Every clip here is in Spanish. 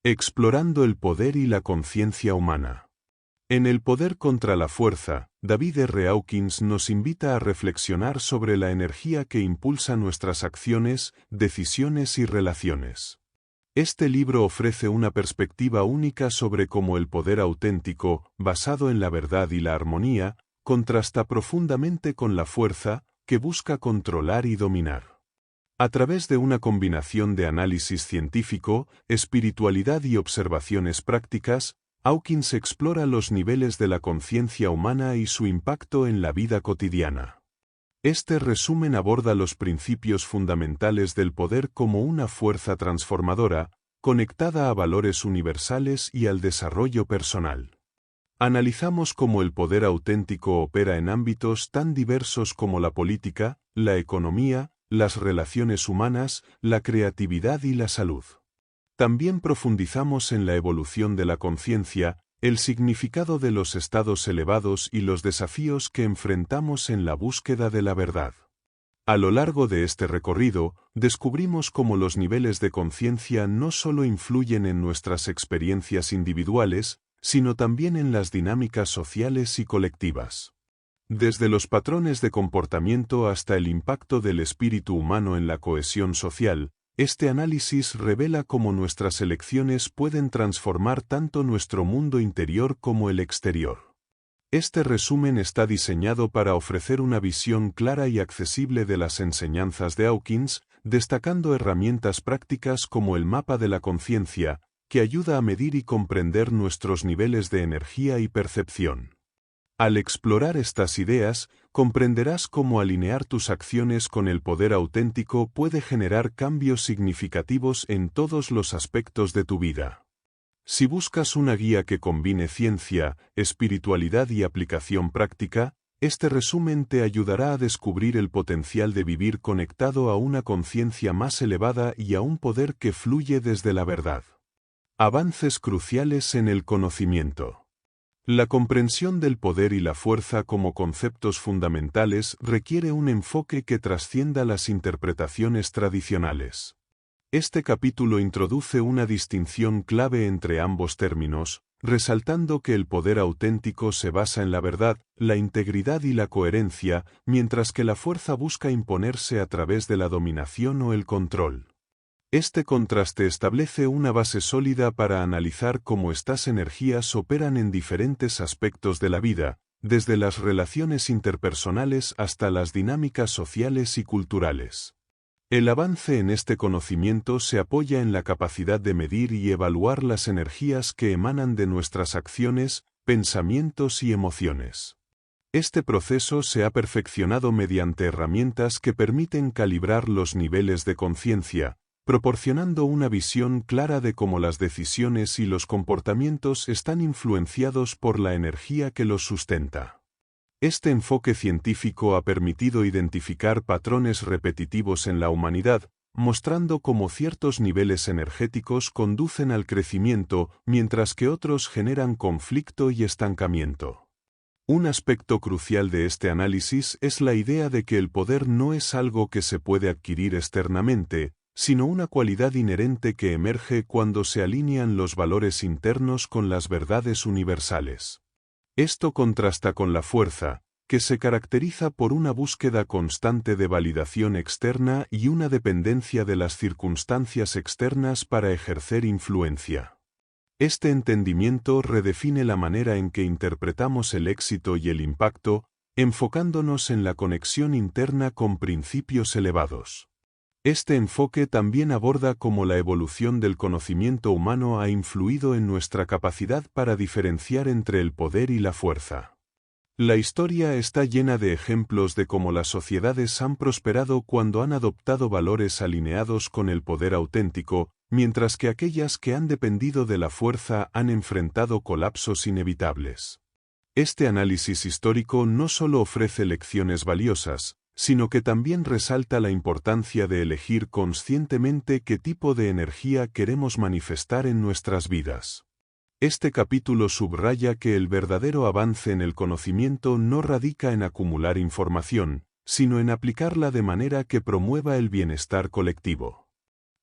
Explorando el poder y la conciencia humana. En El poder contra la fuerza, David R. Hawkins nos invita a reflexionar sobre la energía que impulsa nuestras acciones, decisiones y relaciones. Este libro ofrece una perspectiva única sobre cómo el poder auténtico, basado en la verdad y la armonía, contrasta profundamente con la fuerza, que busca controlar y dominar. A través de una combinación de análisis científico, espiritualidad y observaciones prácticas, Hawkins explora los niveles de la conciencia humana y su impacto en la vida cotidiana. Este resumen aborda los principios fundamentales del poder como una fuerza transformadora, conectada a valores universales y al desarrollo personal. Analizamos cómo el poder auténtico opera en ámbitos tan diversos como la política, la economía, las relaciones humanas, la creatividad y la salud. También profundizamos en la evolución de la conciencia, el significado de los estados elevados y los desafíos que enfrentamos en la búsqueda de la verdad. A lo largo de este recorrido, descubrimos cómo los niveles de conciencia no solo influyen en nuestras experiencias individuales, sino también en las dinámicas sociales y colectivas. Desde los patrones de comportamiento hasta el impacto del espíritu humano en la cohesión social, este análisis revela cómo nuestras elecciones pueden transformar tanto nuestro mundo interior como el exterior. Este resumen está diseñado para ofrecer una visión clara y accesible de las enseñanzas de Hawkins, destacando herramientas prácticas como el mapa de la conciencia, que ayuda a medir y comprender nuestros niveles de energía y percepción. Al explorar estas ideas, comprenderás cómo alinear tus acciones con el poder auténtico puede generar cambios significativos en todos los aspectos de tu vida. Si buscas una guía que combine ciencia, espiritualidad y aplicación práctica, este resumen te ayudará a descubrir el potencial de vivir conectado a una conciencia más elevada y a un poder que fluye desde la verdad. Avances cruciales en el conocimiento. La comprensión del poder y la fuerza como conceptos fundamentales requiere un enfoque que trascienda las interpretaciones tradicionales. Este capítulo introduce una distinción clave entre ambos términos, resaltando que el poder auténtico se basa en la verdad, la integridad y la coherencia, mientras que la fuerza busca imponerse a través de la dominación o el control. Este contraste establece una base sólida para analizar cómo estas energías operan en diferentes aspectos de la vida, desde las relaciones interpersonales hasta las dinámicas sociales y culturales. El avance en este conocimiento se apoya en la capacidad de medir y evaluar las energías que emanan de nuestras acciones, pensamientos y emociones. Este proceso se ha perfeccionado mediante herramientas que permiten calibrar los niveles de conciencia, proporcionando una visión clara de cómo las decisiones y los comportamientos están influenciados por la energía que los sustenta. Este enfoque científico ha permitido identificar patrones repetitivos en la humanidad, mostrando cómo ciertos niveles energéticos conducen al crecimiento, mientras que otros generan conflicto y estancamiento. Un aspecto crucial de este análisis es la idea de que el poder no es algo que se puede adquirir externamente, sino una cualidad inherente que emerge cuando se alinean los valores internos con las verdades universales. Esto contrasta con la fuerza, que se caracteriza por una búsqueda constante de validación externa y una dependencia de las circunstancias externas para ejercer influencia. Este entendimiento redefine la manera en que interpretamos el éxito y el impacto, enfocándonos en la conexión interna con principios elevados. Este enfoque también aborda cómo la evolución del conocimiento humano ha influido en nuestra capacidad para diferenciar entre el poder y la fuerza. La historia está llena de ejemplos de cómo las sociedades han prosperado cuando han adoptado valores alineados con el poder auténtico, mientras que aquellas que han dependido de la fuerza han enfrentado colapsos inevitables. Este análisis histórico no solo ofrece lecciones valiosas, sino que también resalta la importancia de elegir conscientemente qué tipo de energía queremos manifestar en nuestras vidas. Este capítulo subraya que el verdadero avance en el conocimiento no radica en acumular información, sino en aplicarla de manera que promueva el bienestar colectivo.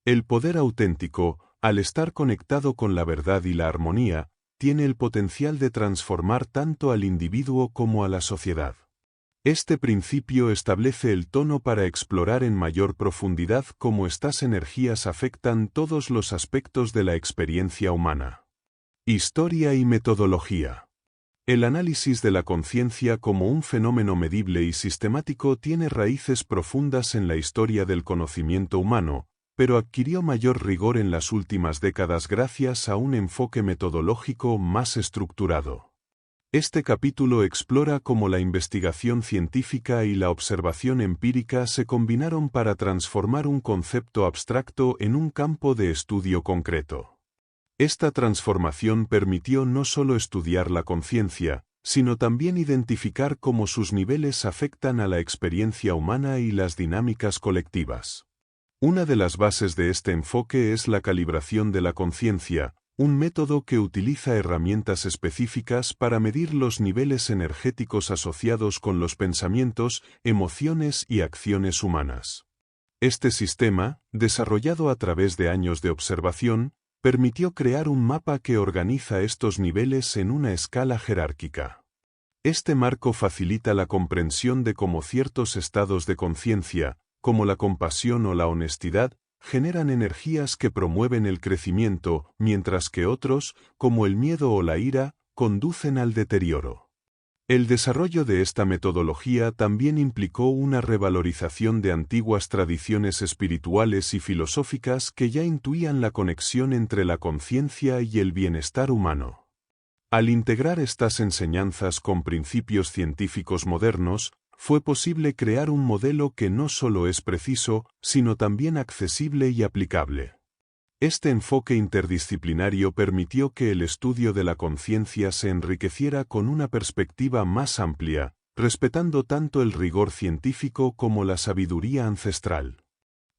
El poder auténtico, al estar conectado con la verdad y la armonía, tiene el potencial de transformar tanto al individuo como a la sociedad. Este principio establece el tono para explorar en mayor profundidad cómo estas energías afectan todos los aspectos de la experiencia humana. Historia y metodología. El análisis de la conciencia como un fenómeno medible y sistemático tiene raíces profundas en la historia del conocimiento humano, pero adquirió mayor rigor en las últimas décadas gracias a un enfoque metodológico más estructurado. Este capítulo explora cómo la investigación científica y la observación empírica se combinaron para transformar un concepto abstracto en un campo de estudio concreto. Esta transformación permitió no solo estudiar la conciencia, sino también identificar cómo sus niveles afectan a la experiencia humana y las dinámicas colectivas. Una de las bases de este enfoque es la calibración de la conciencia, un método que utiliza herramientas específicas para medir los niveles energéticos asociados con los pensamientos, emociones y acciones humanas. Este sistema, desarrollado a través de años de observación, permitió crear un mapa que organiza estos niveles en una escala jerárquica. Este marco facilita la comprensión de cómo ciertos estados de conciencia, como la compasión o la honestidad, generan energías que promueven el crecimiento, mientras que otros, como el miedo o la ira, conducen al deterioro. El desarrollo de esta metodología también implicó una revalorización de antiguas tradiciones espirituales y filosóficas que ya intuían la conexión entre la conciencia y el bienestar humano. Al integrar estas enseñanzas con principios científicos modernos, fue posible crear un modelo que no solo es preciso, sino también accesible y aplicable. Este enfoque interdisciplinario permitió que el estudio de la conciencia se enriqueciera con una perspectiva más amplia, respetando tanto el rigor científico como la sabiduría ancestral.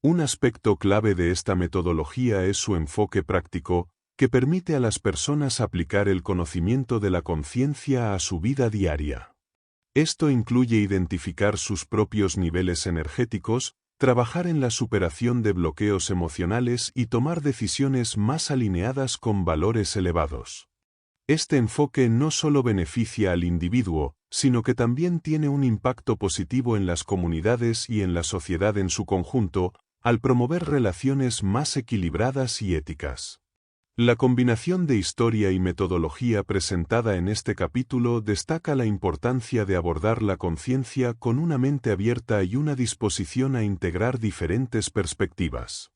Un aspecto clave de esta metodología es su enfoque práctico, que permite a las personas aplicar el conocimiento de la conciencia a su vida diaria. Esto incluye identificar sus propios niveles energéticos, trabajar en la superación de bloqueos emocionales y tomar decisiones más alineadas con valores elevados. Este enfoque no solo beneficia al individuo, sino que también tiene un impacto positivo en las comunidades y en la sociedad en su conjunto, al promover relaciones más equilibradas y éticas. La combinación de historia y metodología presentada en este capítulo destaca la importancia de abordar la conciencia con una mente abierta y una disposición a integrar diferentes perspectivas.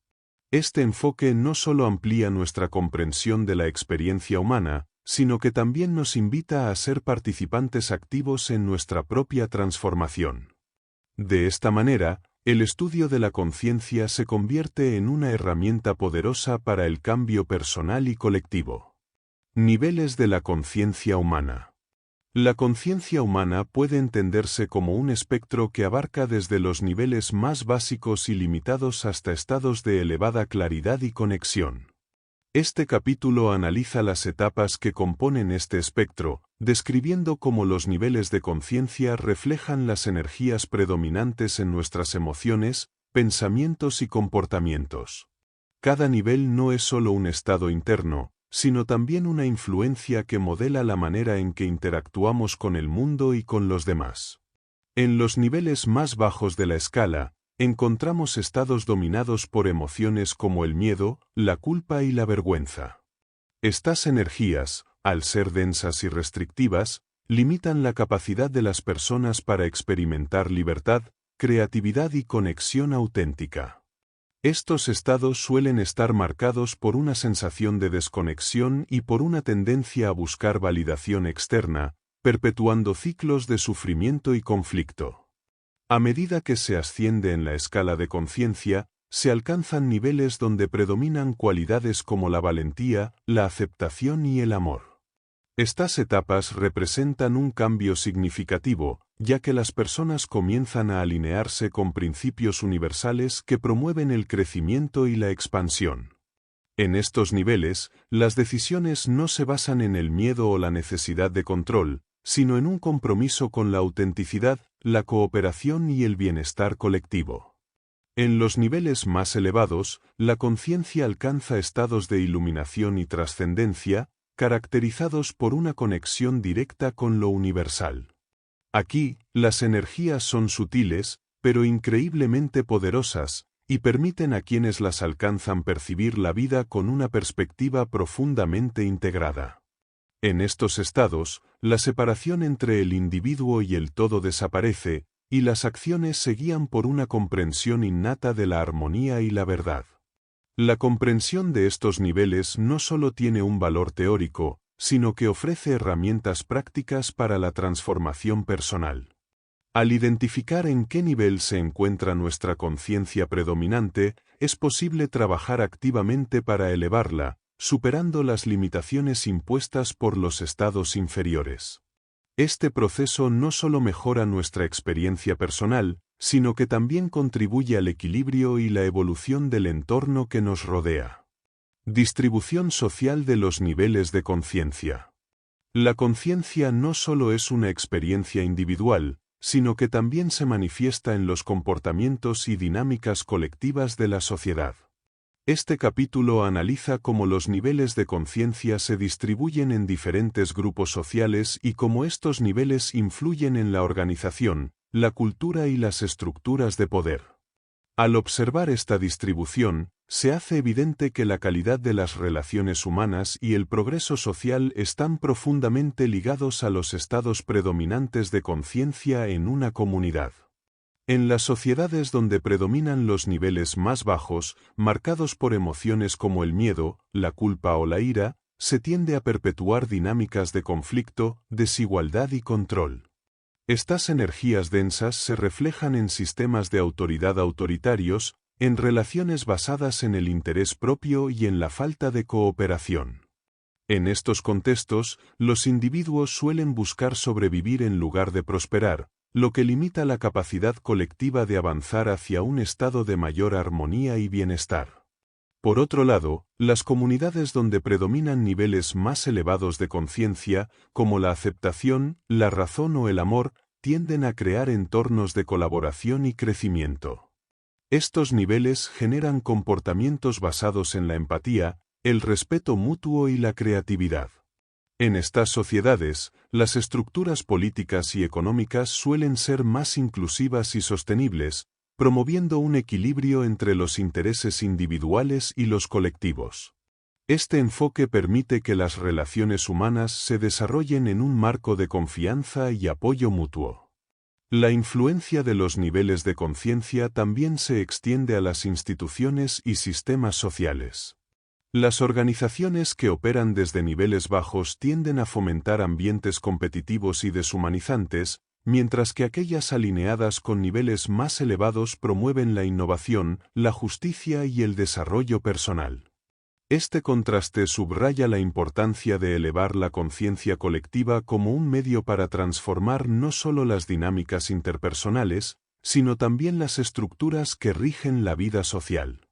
Este enfoque no solo amplía nuestra comprensión de la experiencia humana, sino que también nos invita a ser participantes activos en nuestra propia transformación. De esta manera, el estudio de la conciencia se convierte en una herramienta poderosa para el cambio personal y colectivo. Niveles de la conciencia humana. La conciencia humana puede entenderse como un espectro que abarca desde los niveles más básicos y limitados hasta estados de elevada claridad y conexión. Este capítulo analiza las etapas que componen este espectro, describiendo cómo los niveles de conciencia reflejan las energías predominantes en nuestras emociones, pensamientos y comportamientos. Cada nivel no es solo un estado interno, sino también una influencia que modela la manera en que interactuamos con el mundo y con los demás. En los niveles más bajos de la escala, encontramos estados dominados por emociones como el miedo, la culpa y la vergüenza. Estas energías, al ser densas y restrictivas, limitan la capacidad de las personas para experimentar libertad, creatividad y conexión auténtica. Estos estados suelen estar marcados por una sensación de desconexión y por una tendencia a buscar validación externa, perpetuando ciclos de sufrimiento y conflicto. A medida que se asciende en la escala de conciencia, se alcanzan niveles donde predominan cualidades como la valentía, la aceptación y el amor. Estas etapas representan un cambio significativo, ya que las personas comienzan a alinearse con principios universales que promueven el crecimiento y la expansión. En estos niveles, las decisiones no se basan en el miedo o la necesidad de control, sino en un compromiso con la autenticidad, la cooperación y el bienestar colectivo. En los niveles más elevados, la conciencia alcanza estados de iluminación y trascendencia, caracterizados por una conexión directa con lo universal. Aquí, las energías son sutiles, pero increíblemente poderosas, y permiten a quienes las alcanzan percibir la vida con una perspectiva profundamente integrada. En estos estados, la separación entre el individuo y el todo desaparece, y las acciones se guían por una comprensión innata de la armonía y la verdad. La comprensión de estos niveles no solo tiene un valor teórico, sino que ofrece herramientas prácticas para la transformación personal. Al identificar en qué nivel se encuentra nuestra conciencia predominante, es posible trabajar activamente para elevarla, superando las limitaciones impuestas por los estados inferiores. Este proceso no solo mejora nuestra experiencia personal, sino que también contribuye al equilibrio y la evolución del entorno que nos rodea. Distribución social de los niveles de conciencia. La conciencia no solo es una experiencia individual, sino que también se manifiesta en los comportamientos y dinámicas colectivas de la sociedad. Este capítulo analiza cómo los niveles de conciencia se distribuyen en diferentes grupos sociales y cómo estos niveles influyen en la organización, la cultura y las estructuras de poder. Al observar esta distribución, se hace evidente que la calidad de las relaciones humanas y el progreso social están profundamente ligados a los estados predominantes de conciencia en una comunidad. En las sociedades donde predominan los niveles más bajos, marcados por emociones como el miedo, la culpa o la ira, se tiende a perpetuar dinámicas de conflicto, desigualdad y control. Estas energías densas se reflejan en sistemas de autoridad autoritarios, en relaciones basadas en el interés propio y en la falta de cooperación. En estos contextos, los individuos suelen buscar sobrevivir en lugar de prosperar, lo que limita la capacidad colectiva de avanzar hacia un estado de mayor armonía y bienestar. Por otro lado, las comunidades donde predominan niveles más elevados de conciencia, como la aceptación, la razón o el amor, tienden a crear entornos de colaboración y crecimiento. Estos niveles generan comportamientos basados en la empatía, el respeto mutuo y la creatividad. En estas sociedades, las estructuras políticas y económicas suelen ser más inclusivas y sostenibles, promoviendo un equilibrio entre los intereses individuales y los colectivos. Este enfoque permite que las relaciones humanas se desarrollen en un marco de confianza y apoyo mutuo. La influencia de los niveles de conciencia también se extiende a las instituciones y sistemas sociales. Las organizaciones que operan desde niveles bajos tienden a fomentar ambientes competitivos y deshumanizantes, mientras que aquellas alineadas con niveles más elevados promueven la innovación, la justicia y el desarrollo personal. Este contraste subraya la importancia de elevar la conciencia colectiva como un medio para transformar no solo las dinámicas interpersonales, sino también las estructuras que rigen la vida social.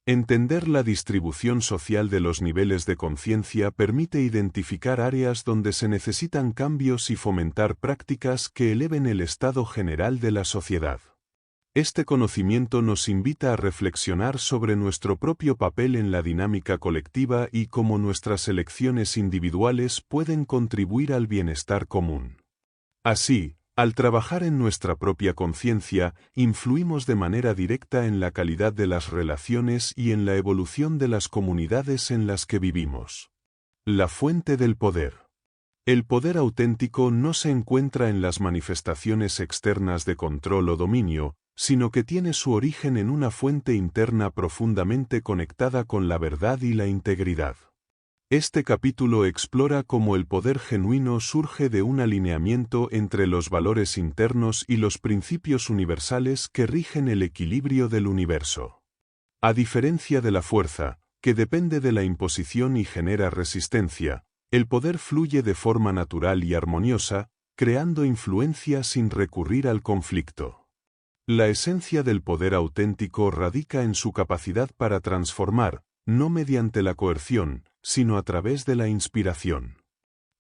Entender la distribución social de los niveles de conciencia permite identificar áreas donde se necesitan cambios y fomentar prácticas que eleven el estado general de la sociedad. Este conocimiento nos invita a reflexionar sobre nuestro propio papel en la dinámica colectiva y cómo nuestras elecciones individuales pueden contribuir al bienestar común. Así, al trabajar en nuestra propia conciencia, influimos de manera directa en la calidad de las relaciones y en la evolución de las comunidades en las que vivimos. La fuente del poder. El poder auténtico no se encuentra en las manifestaciones externas de control o dominio, sino que tiene su origen en una fuente interna profundamente conectada con la verdad y la integridad. Este capítulo explora cómo el poder genuino surge de un alineamiento entre los valores internos y los principios universales que rigen el equilibrio del universo. A diferencia de la fuerza, que depende de la imposición y genera resistencia, el poder fluye de forma natural y armoniosa, creando influencia sin recurrir al conflicto. La esencia del poder auténtico radica en su capacidad para transformar, no mediante la coerción, sino a través de la inspiración.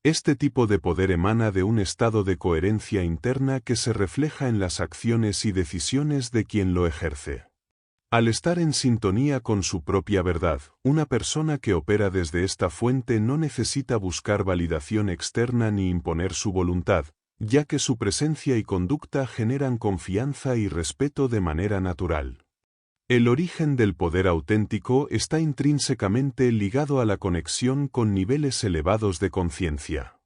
Este tipo de poder emana de un estado de coherencia interna que se refleja en las acciones y decisiones de quien lo ejerce. Al estar en sintonía con su propia verdad, una persona que opera desde esta fuente no necesita buscar validación externa ni imponer su voluntad, ya que su presencia y conducta generan confianza y respeto de manera natural. El origen del poder auténtico está intrínsecamente ligado a la conexión con niveles elevados de conciencia.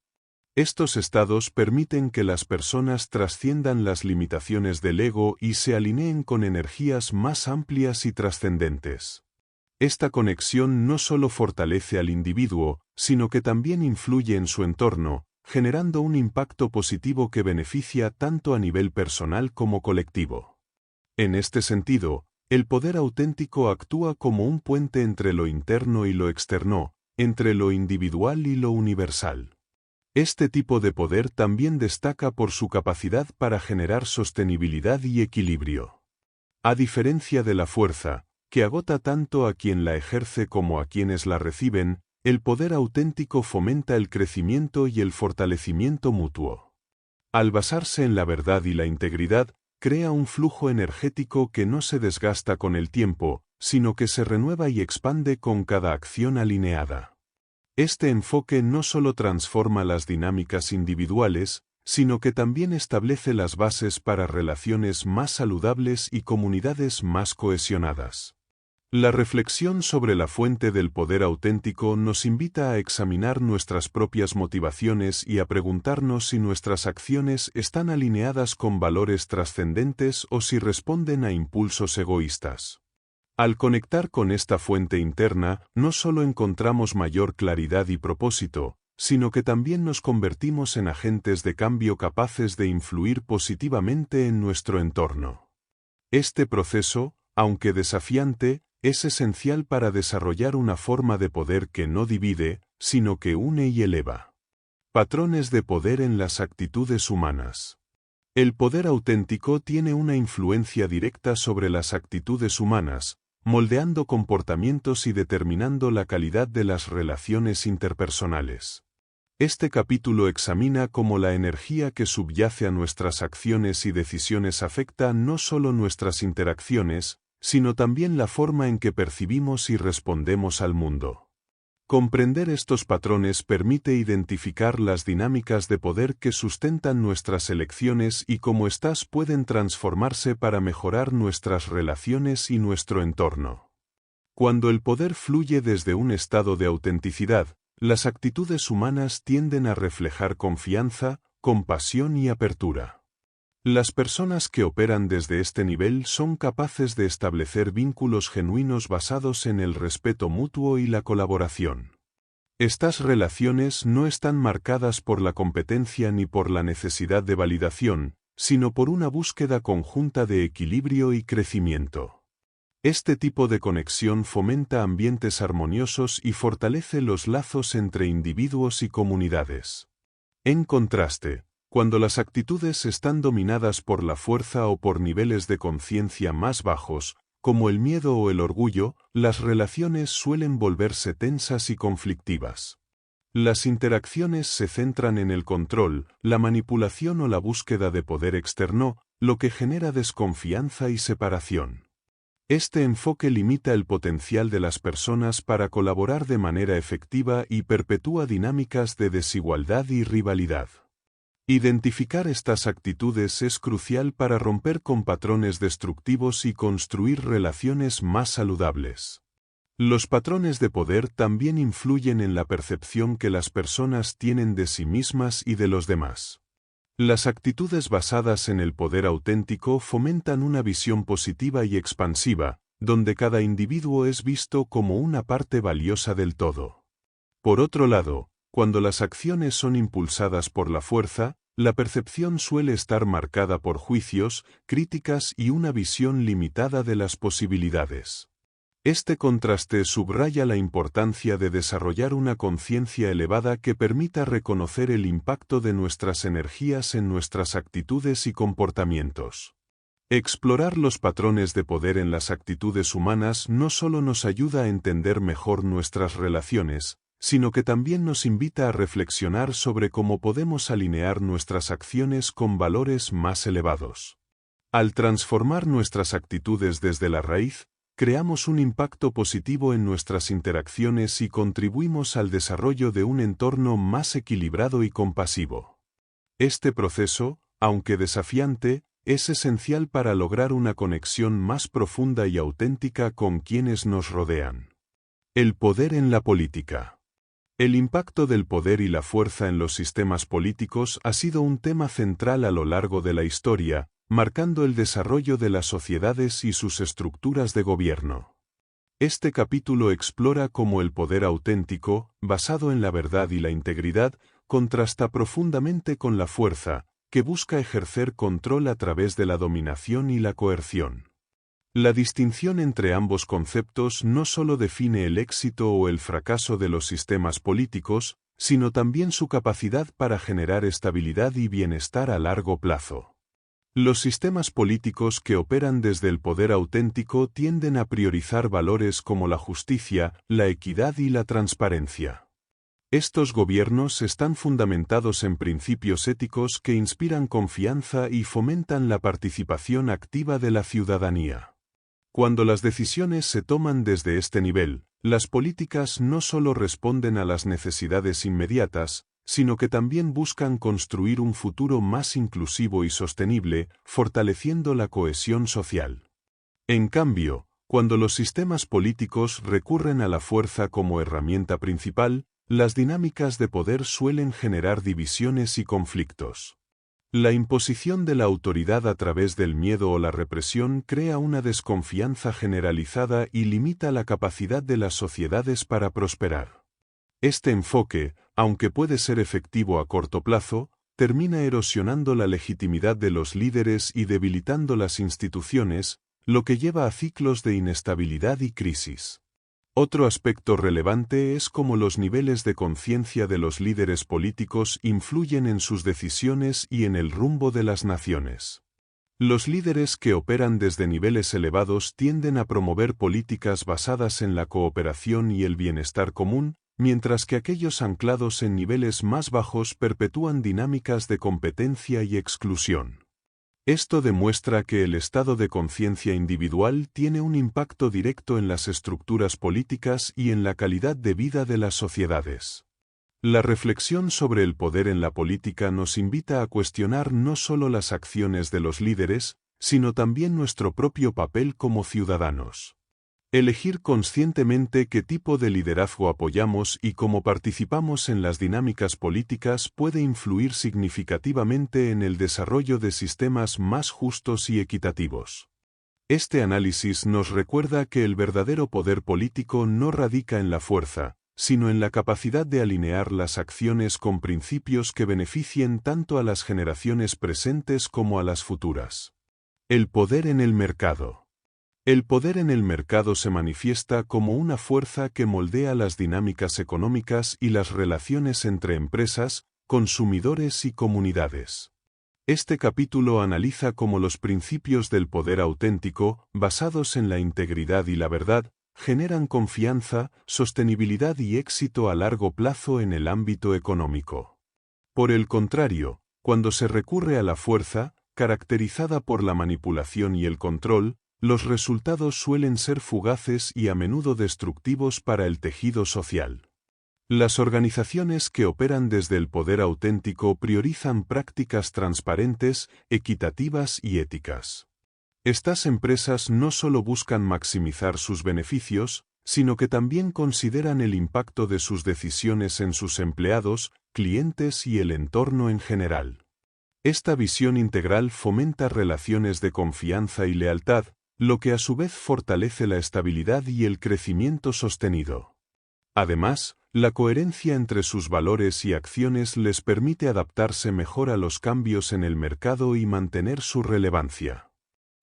Estos estados permiten que las personas trasciendan las limitaciones del ego y se alineen con energías más amplias y trascendentes. Esta conexión no solo fortalece al individuo, sino que también influye en su entorno, generando un impacto positivo que beneficia tanto a nivel personal como colectivo. En este sentido, el poder auténtico actúa como un puente entre lo interno y lo externo, entre lo individual y lo universal. Este tipo de poder también destaca por su capacidad para generar sostenibilidad y equilibrio. A diferencia de la fuerza, que agota tanto a quien la ejerce como a quienes la reciben, el poder auténtico fomenta el crecimiento y el fortalecimiento mutuo. Al basarse en la verdad y la integridad, crea un flujo energético que no se desgasta con el tiempo, sino que se renueva y expande con cada acción alineada. Este enfoque no solo transforma las dinámicas individuales, sino que también establece las bases para relaciones más saludables y comunidades más cohesionadas. La reflexión sobre la fuente del poder auténtico nos invita a examinar nuestras propias motivaciones y a preguntarnos si nuestras acciones están alineadas con valores trascendentes o si responden a impulsos egoístas. Al conectar con esta fuente interna, no solo encontramos mayor claridad y propósito, sino que también nos convertimos en agentes de cambio capaces de influir positivamente en nuestro entorno. Este proceso, aunque desafiante, es esencial para desarrollar una forma de poder que no divide, sino que une y eleva. Patrones de poder en las actitudes humanas. El poder auténtico tiene una influencia directa sobre las actitudes humanas, moldeando comportamientos y determinando la calidad de las relaciones interpersonales. Este capítulo examina cómo la energía que subyace a nuestras acciones y decisiones afecta no solo nuestras interacciones, sino también la forma en que percibimos y respondemos al mundo. Comprender estos patrones permite identificar las dinámicas de poder que sustentan nuestras elecciones y cómo éstas pueden transformarse para mejorar nuestras relaciones y nuestro entorno. Cuando el poder fluye desde un estado de autenticidad, las actitudes humanas tienden a reflejar confianza, compasión y apertura. Las personas que operan desde este nivel son capaces de establecer vínculos genuinos basados en el respeto mutuo y la colaboración. Estas relaciones no están marcadas por la competencia ni por la necesidad de validación, sino por una búsqueda conjunta de equilibrio y crecimiento. Este tipo de conexión fomenta ambientes armoniosos y fortalece los lazos entre individuos y comunidades. En contraste, cuando las actitudes están dominadas por la fuerza o por niveles de conciencia más bajos, como el miedo o el orgullo, las relaciones suelen volverse tensas y conflictivas. Las interacciones se centran en el control, la manipulación o la búsqueda de poder externo, lo que genera desconfianza y separación. Este enfoque limita el potencial de las personas para colaborar de manera efectiva y perpetúa dinámicas de desigualdad y rivalidad. Identificar estas actitudes es crucial para romper con patrones destructivos y construir relaciones más saludables. Los patrones de poder también influyen en la percepción que las personas tienen de sí mismas y de los demás. Las actitudes basadas en el poder auténtico fomentan una visión positiva y expansiva, donde cada individuo es visto como una parte valiosa del todo. Por otro lado, cuando las acciones son impulsadas por la fuerza, la percepción suele estar marcada por juicios, críticas y una visión limitada de las posibilidades. Este contraste subraya la importancia de desarrollar una conciencia elevada que permita reconocer el impacto de nuestras energías en nuestras actitudes y comportamientos. Explorar los patrones de poder en las actitudes humanas no solo nos ayuda a entender mejor nuestras relaciones, sino que también nos invita a reflexionar sobre cómo podemos alinear nuestras acciones con valores más elevados. Al transformar nuestras actitudes desde la raíz, creamos un impacto positivo en nuestras interacciones y contribuimos al desarrollo de un entorno más equilibrado y compasivo. Este proceso, aunque desafiante, es esencial para lograr una conexión más profunda y auténtica con quienes nos rodean. El poder en la política. El impacto del poder y la fuerza en los sistemas políticos ha sido un tema central a lo largo de la historia, marcando el desarrollo de las sociedades y sus estructuras de gobierno. Este capítulo explora cómo el poder auténtico, basado en la verdad y la integridad, contrasta profundamente con la fuerza, que busca ejercer control a través de la dominación y la coerción. La distinción entre ambos conceptos no solo define el éxito o el fracaso de los sistemas políticos, sino también su capacidad para generar estabilidad y bienestar a largo plazo. Los sistemas políticos que operan desde el poder auténtico tienden a priorizar valores como la justicia, la equidad y la transparencia. Estos gobiernos están fundamentados en principios éticos que inspiran confianza y fomentan la participación activa de la ciudadanía. Cuando las decisiones se toman desde este nivel, las políticas no solo responden a las necesidades inmediatas, sino que también buscan construir un futuro más inclusivo y sostenible, fortaleciendo la cohesión social. En cambio, cuando los sistemas políticos recurren a la fuerza como herramienta principal, las dinámicas de poder suelen generar divisiones y conflictos. La imposición de la autoridad a través del miedo o la represión crea una desconfianza generalizada y limita la capacidad de las sociedades para prosperar. Este enfoque, aunque puede ser efectivo a corto plazo, termina erosionando la legitimidad de los líderes y debilitando las instituciones, lo que lleva a ciclos de inestabilidad y crisis. Otro aspecto relevante es cómo los niveles de conciencia de los líderes políticos influyen en sus decisiones y en el rumbo de las naciones. Los líderes que operan desde niveles elevados tienden a promover políticas basadas en la cooperación y el bienestar común, mientras que aquellos anclados en niveles más bajos perpetúan dinámicas de competencia y exclusión. Esto demuestra que el estado de conciencia individual tiene un impacto directo en las estructuras políticas y en la calidad de vida de las sociedades. La reflexión sobre el poder en la política nos invita a cuestionar no solo las acciones de los líderes, sino también nuestro propio papel como ciudadanos. Elegir conscientemente qué tipo de liderazgo apoyamos y cómo participamos en las dinámicas políticas puede influir significativamente en el desarrollo de sistemas más justos y equitativos. Este análisis nos recuerda que el verdadero poder político no radica en la fuerza, sino en la capacidad de alinear las acciones con principios que beneficien tanto a las generaciones presentes como a las futuras. El poder en el mercado. El poder en el mercado se manifiesta como una fuerza que moldea las dinámicas económicas y las relaciones entre empresas, consumidores y comunidades. Este capítulo analiza cómo los principios del poder auténtico, basados en la integridad y la verdad, generan confianza, sostenibilidad y éxito a largo plazo en el ámbito económico. Por el contrario, cuando se recurre a la fuerza, caracterizada por la manipulación y el control, los resultados suelen ser fugaces y a menudo destructivos para el tejido social. Las organizaciones que operan desde el poder auténtico priorizan prácticas transparentes, equitativas y éticas. Estas empresas no solo buscan maximizar sus beneficios, sino que también consideran el impacto de sus decisiones en sus empleados, clientes y el entorno en general. Esta visión integral fomenta relaciones de confianza y lealtad, lo que a su vez fortalece la estabilidad y el crecimiento sostenido. Además, la coherencia entre sus valores y acciones les permite adaptarse mejor a los cambios en el mercado y mantener su relevancia.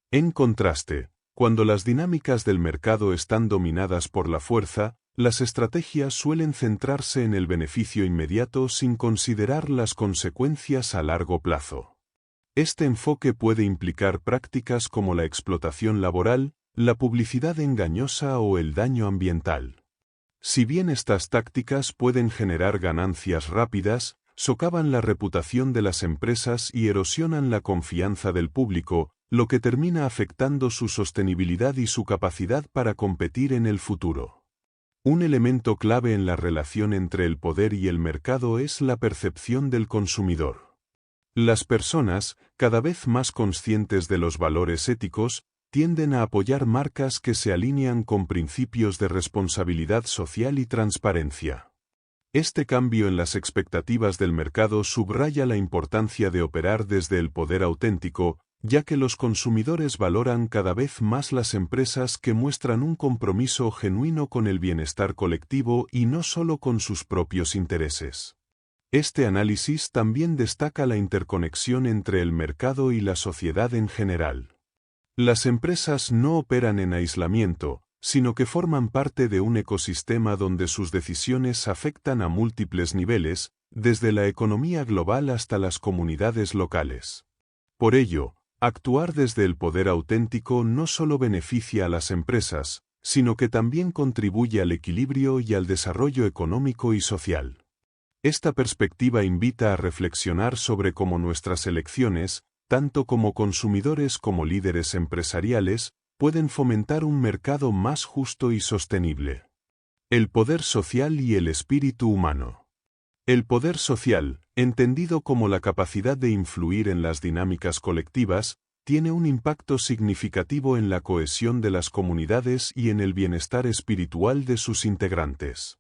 En contraste, cuando las dinámicas del mercado están dominadas por la fuerza, las estrategias suelen centrarse en el beneficio inmediato sin considerar las consecuencias a largo plazo. Este enfoque puede implicar prácticas como la explotación laboral, la publicidad engañosa o el daño ambiental. Si bien estas tácticas pueden generar ganancias rápidas, socavan la reputación de las empresas y erosionan la confianza del público, lo que termina afectando su sostenibilidad y su capacidad para competir en el futuro. Un elemento clave en la relación entre el poder y el mercado es la percepción del consumidor. Las personas, cada vez más conscientes de los valores éticos, tienden a apoyar marcas que se alinean con principios de responsabilidad social y transparencia. Este cambio en las expectativas del mercado subraya la importancia de operar desde el poder auténtico, ya que los consumidores valoran cada vez más las empresas que muestran un compromiso genuino con el bienestar colectivo y no solo con sus propios intereses. Este análisis también destaca la interconexión entre el mercado y la sociedad en general. Las empresas no operan en aislamiento, sino que forman parte de un ecosistema donde sus decisiones afectan a múltiples niveles, desde la economía global hasta las comunidades locales. Por ello, actuar desde el poder auténtico no solo beneficia a las empresas, sino que también contribuye al equilibrio y al desarrollo económico y social. Esta perspectiva invita a reflexionar sobre cómo nuestras elecciones, tanto como consumidores como líderes empresariales, pueden fomentar un mercado más justo y sostenible. El poder social y el espíritu humano. El poder social, entendido como la capacidad de influir en las dinámicas colectivas, tiene un impacto significativo en la cohesión de las comunidades y en el bienestar espiritual de sus integrantes.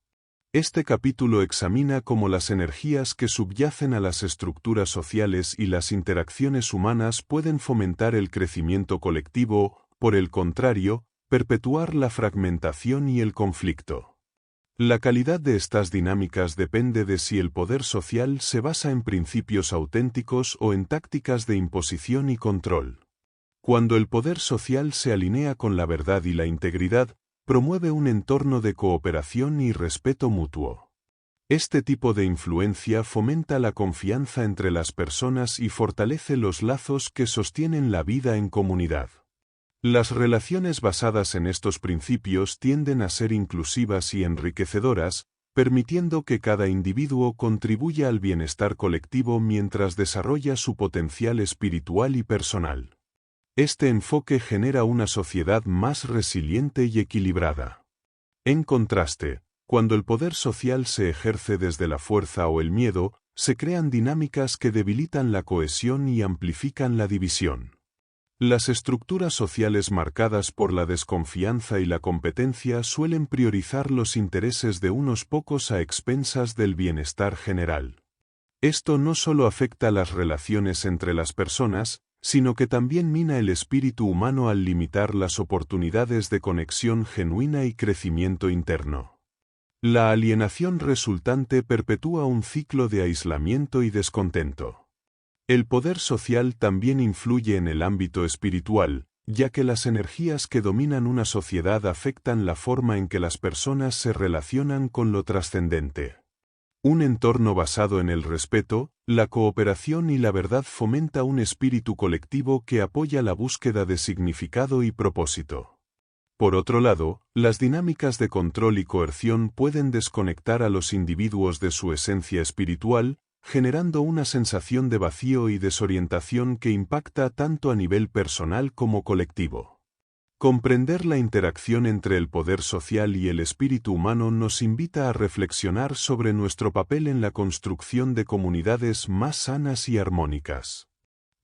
Este capítulo examina cómo las energías que subyacen a las estructuras sociales y las interacciones humanas pueden fomentar el crecimiento colectivo, por el contrario, perpetuar la fragmentación y el conflicto. La calidad de estas dinámicas depende de si el poder social se basa en principios auténticos o en tácticas de imposición y control. Cuando el poder social se alinea con la verdad y la integridad, promueve un entorno de cooperación y respeto mutuo. Este tipo de influencia fomenta la confianza entre las personas y fortalece los lazos que sostienen la vida en comunidad. Las relaciones basadas en estos principios tienden a ser inclusivas y enriquecedoras, permitiendo que cada individuo contribuya al bienestar colectivo mientras desarrolla su potencial espiritual y personal. Este enfoque genera una sociedad más resiliente y equilibrada. En contraste, cuando el poder social se ejerce desde la fuerza o el miedo, se crean dinámicas que debilitan la cohesión y amplifican la división. Las estructuras sociales marcadas por la desconfianza y la competencia suelen priorizar los intereses de unos pocos a expensas del bienestar general. Esto no solo afecta las relaciones entre las personas, sino que también mina el espíritu humano al limitar las oportunidades de conexión genuina y crecimiento interno. La alienación resultante perpetúa un ciclo de aislamiento y descontento. El poder social también influye en el ámbito espiritual, ya que las energías que dominan una sociedad afectan la forma en que las personas se relacionan con lo trascendente. Un entorno basado en el respeto, la cooperación y la verdad fomenta un espíritu colectivo que apoya la búsqueda de significado y propósito. Por otro lado, las dinámicas de control y coerción pueden desconectar a los individuos de su esencia espiritual, generando una sensación de vacío y desorientación que impacta tanto a nivel personal como colectivo. Comprender la interacción entre el poder social y el espíritu humano nos invita a reflexionar sobre nuestro papel en la construcción de comunidades más sanas y armónicas.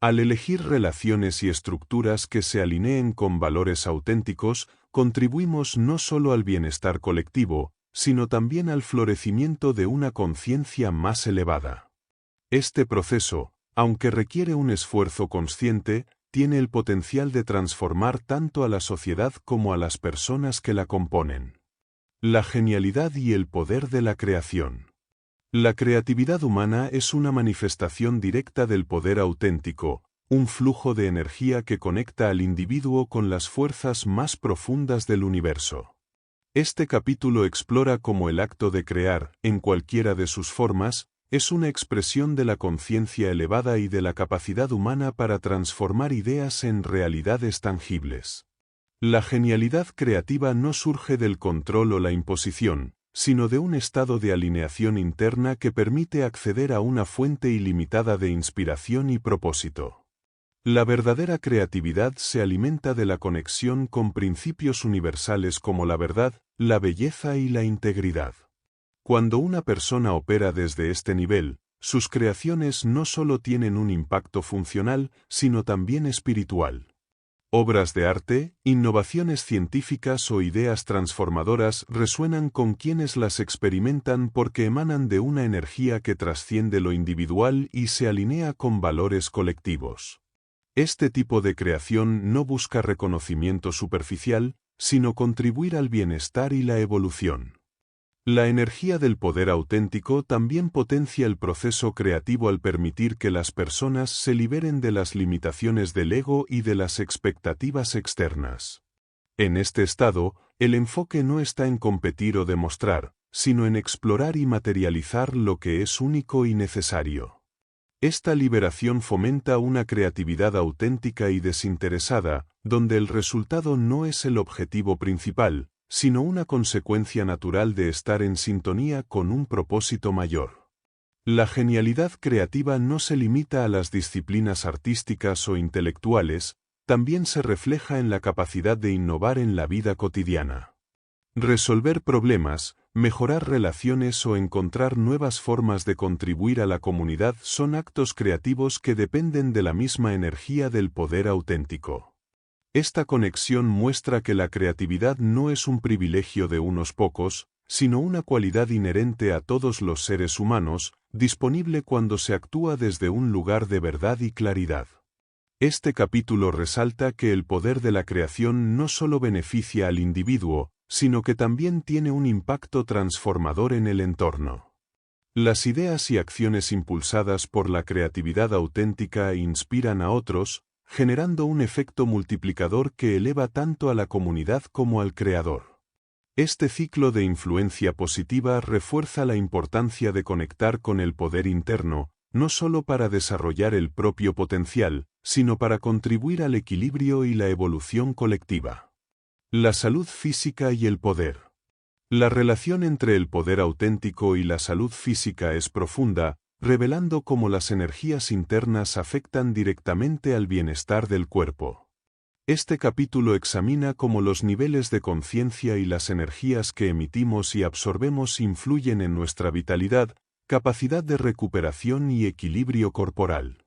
Al elegir relaciones y estructuras que se alineen con valores auténticos, contribuimos no solo al bienestar colectivo, sino también al florecimiento de una conciencia más elevada. Este proceso, aunque requiere un esfuerzo consciente, tiene el potencial de transformar tanto a la sociedad como a las personas que la componen. La genialidad y el poder de la creación. La creatividad humana es una manifestación directa del poder auténtico, un flujo de energía que conecta al individuo con las fuerzas más profundas del universo. Este capítulo explora cómo el acto de crear, en cualquiera de sus formas, es una expresión de la conciencia elevada y de la capacidad humana para transformar ideas en realidades tangibles. La genialidad creativa no surge del control o la imposición, sino de un estado de alineación interna que permite acceder a una fuente ilimitada de inspiración y propósito. La verdadera creatividad se alimenta de la conexión con principios universales como la verdad, la belleza y la integridad. Cuando una persona opera desde este nivel, sus creaciones no solo tienen un impacto funcional, sino también espiritual. Obras de arte, innovaciones científicas o ideas transformadoras resuenan con quienes las experimentan porque emanan de una energía que trasciende lo individual y se alinea con valores colectivos. Este tipo de creación no busca reconocimiento superficial, sino contribuir al bienestar y la evolución. La energía del poder auténtico también potencia el proceso creativo al permitir que las personas se liberen de las limitaciones del ego y de las expectativas externas. En este estado, el enfoque no está en competir o demostrar, sino en explorar y materializar lo que es único y necesario. Esta liberación fomenta una creatividad auténtica y desinteresada, donde el resultado no es el objetivo principal, sino una consecuencia natural de estar en sintonía con un propósito mayor. La genialidad creativa no se limita a las disciplinas artísticas o intelectuales, también se refleja en la capacidad de innovar en la vida cotidiana. Resolver problemas, mejorar relaciones o encontrar nuevas formas de contribuir a la comunidad son actos creativos que dependen de la misma energía del poder auténtico. Esta conexión muestra que la creatividad no es un privilegio de unos pocos, sino una cualidad inherente a todos los seres humanos, disponible cuando se actúa desde un lugar de verdad y claridad. Este capítulo resalta que el poder de la creación no solo beneficia al individuo, sino que también tiene un impacto transformador en el entorno. Las ideas y acciones impulsadas por la creatividad auténtica inspiran a otros, generando un efecto multiplicador que eleva tanto a la comunidad como al creador. Este ciclo de influencia positiva refuerza la importancia de conectar con el poder interno, no solo para desarrollar el propio potencial, sino para contribuir al equilibrio y la evolución colectiva. La salud física y el poder. La relación entre el poder auténtico y la salud física es profunda, revelando cómo las energías internas afectan directamente al bienestar del cuerpo. Este capítulo examina cómo los niveles de conciencia y las energías que emitimos y absorbemos influyen en nuestra vitalidad, capacidad de recuperación y equilibrio corporal.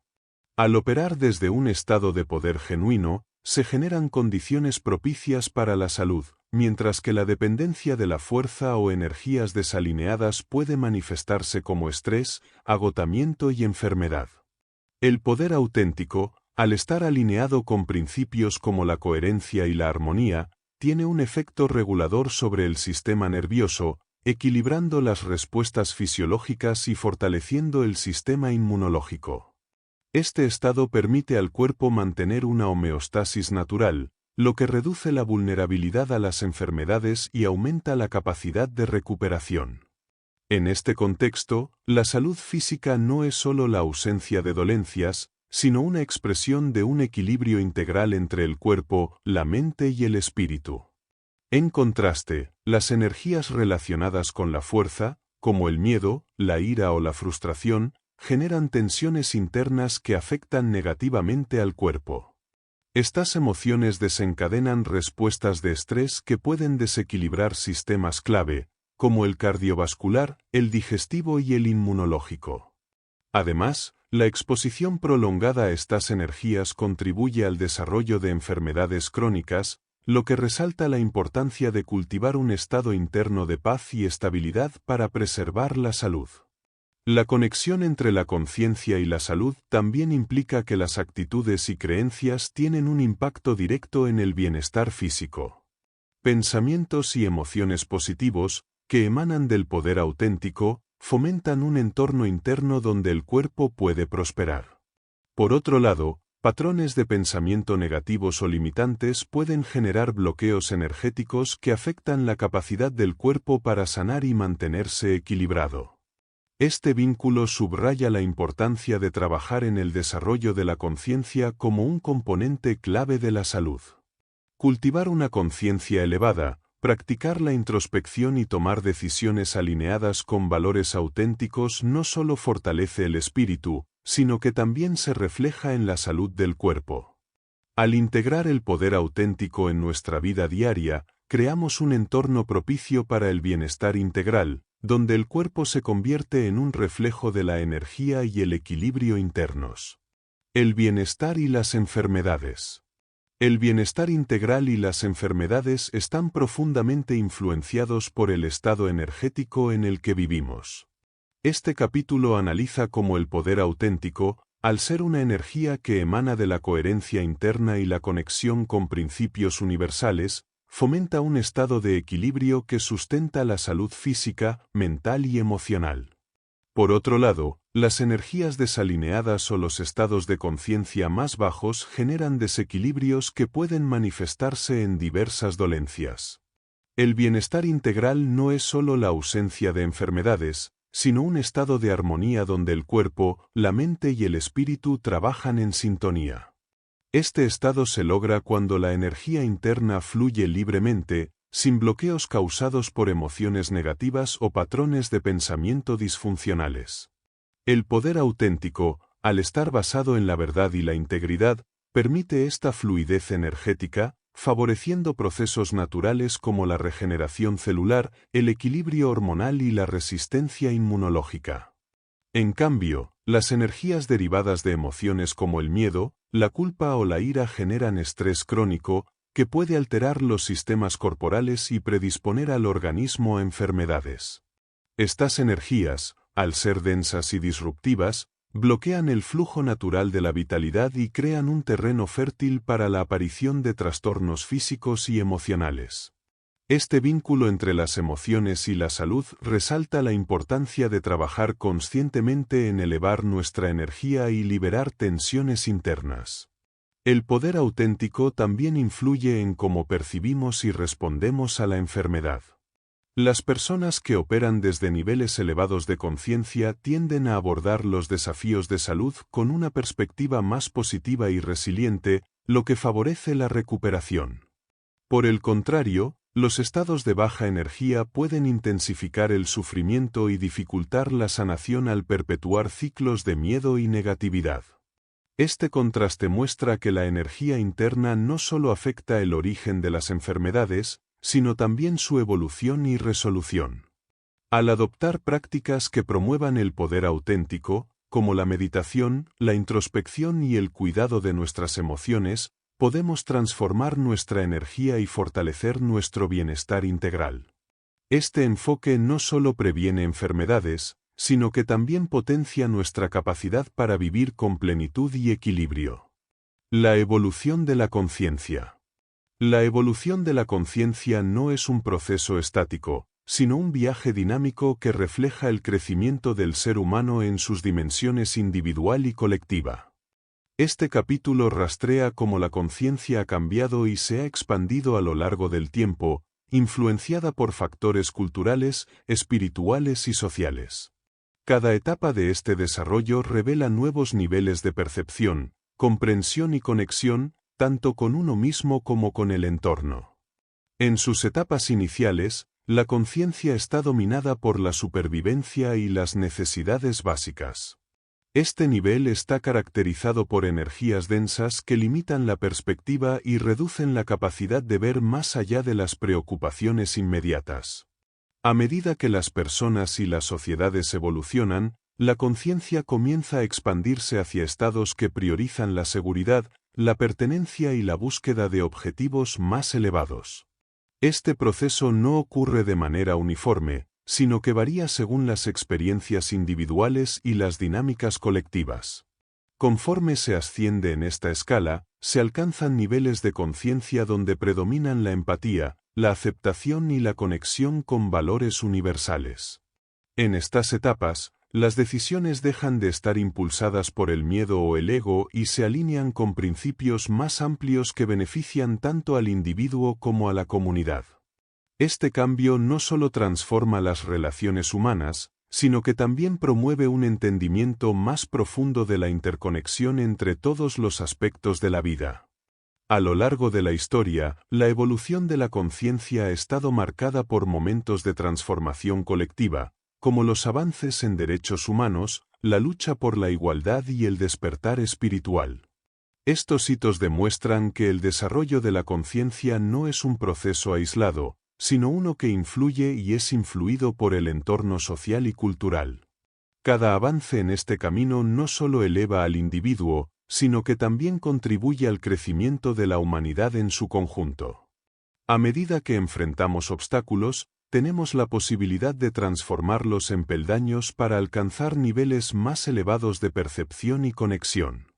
Al operar desde un estado de poder genuino, se generan condiciones propicias para la salud, mientras que la dependencia de la fuerza o energías desalineadas puede manifestarse como estrés, agotamiento y enfermedad. El poder auténtico, al estar alineado con principios como la coherencia y la armonía, tiene un efecto regulador sobre el sistema nervioso, equilibrando las respuestas fisiológicas y fortaleciendo el sistema inmunológico. Este estado permite al cuerpo mantener una homeostasis natural, lo que reduce la vulnerabilidad a las enfermedades y aumenta la capacidad de recuperación. En este contexto, la salud física no es solo la ausencia de dolencias, sino una expresión de un equilibrio integral entre el cuerpo, la mente y el espíritu. En contraste, las energías relacionadas con la fuerza, como el miedo, la ira o la frustración, generan tensiones internas que afectan negativamente al cuerpo. Estas emociones desencadenan respuestas de estrés que pueden desequilibrar sistemas clave, como el cardiovascular, el digestivo y el inmunológico. Además, la exposición prolongada a estas energías contribuye al desarrollo de enfermedades crónicas, lo que resalta la importancia de cultivar un estado interno de paz y estabilidad para preservar la salud. La conexión entre la conciencia y la salud también implica que las actitudes y creencias tienen un impacto directo en el bienestar físico. Pensamientos y emociones positivos, que emanan del poder auténtico, fomentan un entorno interno donde el cuerpo puede prosperar. Por otro lado, patrones de pensamiento negativos o limitantes pueden generar bloqueos energéticos que afectan la capacidad del cuerpo para sanar y mantenerse equilibrado. Este vínculo subraya la importancia de trabajar en el desarrollo de la conciencia como un componente clave de la salud. Cultivar una conciencia elevada, practicar la introspección y tomar decisiones alineadas con valores auténticos no solo fortalece el espíritu, sino que también se refleja en la salud del cuerpo. Al integrar el poder auténtico en nuestra vida diaria, creamos un entorno propicio para el bienestar integral, donde el cuerpo se convierte en un reflejo de la energía y el equilibrio internos. El bienestar y las enfermedades. El bienestar integral y las enfermedades están profundamente influenciados por el estado energético en el que vivimos. Este capítulo analiza cómo el poder auténtico, al ser una energía que emana de la coherencia interna y la conexión con principios universales, fomenta un estado de equilibrio que sustenta la salud física, mental y emocional. Por otro lado, las energías desalineadas o los estados de conciencia más bajos generan desequilibrios que pueden manifestarse en diversas dolencias. El bienestar integral no es solo la ausencia de enfermedades, sino un estado de armonía donde el cuerpo, la mente y el espíritu trabajan en sintonía. Este estado se logra cuando la energía interna fluye libremente, sin bloqueos causados por emociones negativas o patrones de pensamiento disfuncionales. El poder auténtico, al estar basado en la verdad y la integridad, permite esta fluidez energética, favoreciendo procesos naturales como la regeneración celular, el equilibrio hormonal y la resistencia inmunológica. En cambio, las energías derivadas de emociones como el miedo, la culpa o la ira generan estrés crónico, que puede alterar los sistemas corporales y predisponer al organismo a enfermedades. Estas energías, al ser densas y disruptivas, bloquean el flujo natural de la vitalidad y crean un terreno fértil para la aparición de trastornos físicos y emocionales. Este vínculo entre las emociones y la salud resalta la importancia de trabajar conscientemente en elevar nuestra energía y liberar tensiones internas. El poder auténtico también influye en cómo percibimos y respondemos a la enfermedad. Las personas que operan desde niveles elevados de conciencia tienden a abordar los desafíos de salud con una perspectiva más positiva y resiliente, lo que favorece la recuperación. Por el contrario, los estados de baja energía pueden intensificar el sufrimiento y dificultar la sanación al perpetuar ciclos de miedo y negatividad. Este contraste muestra que la energía interna no solo afecta el origen de las enfermedades, sino también su evolución y resolución. Al adoptar prácticas que promuevan el poder auténtico, como la meditación, la introspección y el cuidado de nuestras emociones, podemos transformar nuestra energía y fortalecer nuestro bienestar integral. Este enfoque no solo previene enfermedades, sino que también potencia nuestra capacidad para vivir con plenitud y equilibrio. La evolución de la conciencia. La evolución de la conciencia no es un proceso estático, sino un viaje dinámico que refleja el crecimiento del ser humano en sus dimensiones individual y colectiva. Este capítulo rastrea cómo la conciencia ha cambiado y se ha expandido a lo largo del tiempo, influenciada por factores culturales, espirituales y sociales. Cada etapa de este desarrollo revela nuevos niveles de percepción, comprensión y conexión, tanto con uno mismo como con el entorno. En sus etapas iniciales, la conciencia está dominada por la supervivencia y las necesidades básicas. Este nivel está caracterizado por energías densas que limitan la perspectiva y reducen la capacidad de ver más allá de las preocupaciones inmediatas. A medida que las personas y las sociedades evolucionan, la conciencia comienza a expandirse hacia estados que priorizan la seguridad, la pertenencia y la búsqueda de objetivos más elevados. Este proceso no ocurre de manera uniforme, sino que varía según las experiencias individuales y las dinámicas colectivas. Conforme se asciende en esta escala, se alcanzan niveles de conciencia donde predominan la empatía, la aceptación y la conexión con valores universales. En estas etapas, las decisiones dejan de estar impulsadas por el miedo o el ego y se alinean con principios más amplios que benefician tanto al individuo como a la comunidad. Este cambio no solo transforma las relaciones humanas, sino que también promueve un entendimiento más profundo de la interconexión entre todos los aspectos de la vida. A lo largo de la historia, la evolución de la conciencia ha estado marcada por momentos de transformación colectiva, como los avances en derechos humanos, la lucha por la igualdad y el despertar espiritual. Estos hitos demuestran que el desarrollo de la conciencia no es un proceso aislado, sino uno que influye y es influido por el entorno social y cultural. Cada avance en este camino no solo eleva al individuo, sino que también contribuye al crecimiento de la humanidad en su conjunto. A medida que enfrentamos obstáculos, tenemos la posibilidad de transformarlos en peldaños para alcanzar niveles más elevados de percepción y conexión.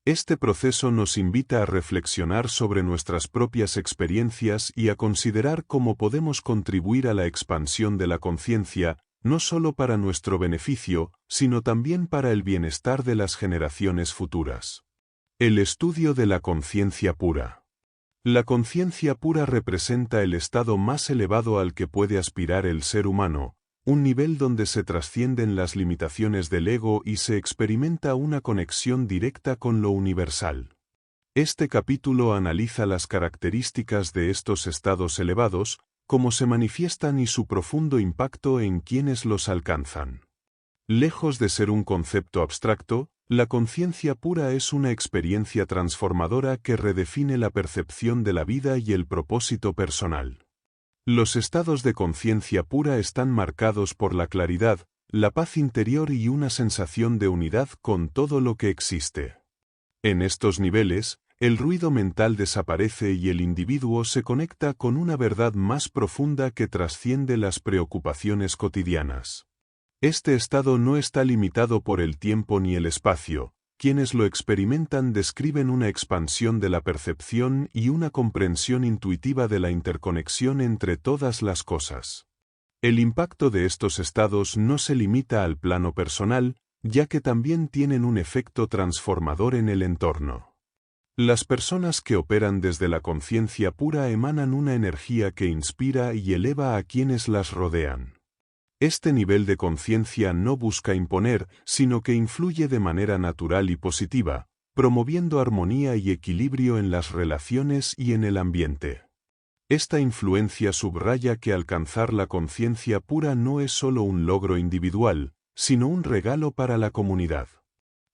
Este proceso nos invita a reflexionar sobre nuestras propias experiencias y a considerar cómo podemos contribuir a la expansión de la conciencia, no solo para nuestro beneficio, sino también para el bienestar de las generaciones futuras. El estudio de la conciencia pura. La conciencia pura representa el estado más elevado al que puede aspirar el ser humano, un nivel donde se trascienden las limitaciones del ego y se experimenta una conexión directa con lo universal. Este capítulo analiza las características de estos estados elevados, cómo se manifiestan y su profundo impacto en quienes los alcanzan. Lejos de ser un concepto abstracto, la conciencia pura es una experiencia transformadora que redefine la percepción de la vida y el propósito personal. Los estados de conciencia pura están marcados por la claridad, la paz interior y una sensación de unidad con todo lo que existe. En estos niveles, el ruido mental desaparece y el individuo se conecta con una verdad más profunda que trasciende las preocupaciones cotidianas. Este estado no está limitado por el tiempo ni el espacio. Quienes lo experimentan describen una expansión de la percepción y una comprensión intuitiva de la interconexión entre todas las cosas. El impacto de estos estados no se limita al plano personal, ya que también tienen un efecto transformador en el entorno. Las personas que operan desde la conciencia pura emanan una energía que inspira y eleva a quienes las rodean. Este nivel de conciencia no busca imponer, sino que influye de manera natural y positiva, promoviendo armonía y equilibrio en las relaciones y en el ambiente. Esta influencia subraya que alcanzar la conciencia pura no es solo un logro individual, sino un regalo para la comunidad.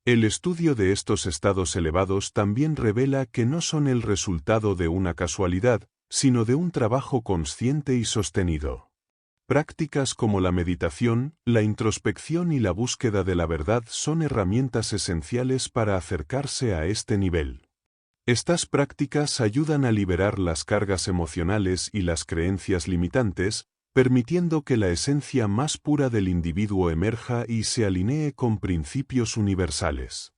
El estudio de estos estados elevados también revela que no son el resultado de una casualidad, sino de un trabajo consciente y sostenido. Prácticas como la meditación, la introspección y la búsqueda de la verdad son herramientas esenciales para acercarse a este nivel. Estas prácticas ayudan a liberar las cargas emocionales y las creencias limitantes, permitiendo que la esencia más pura del individuo emerja y se alinee con principios universales.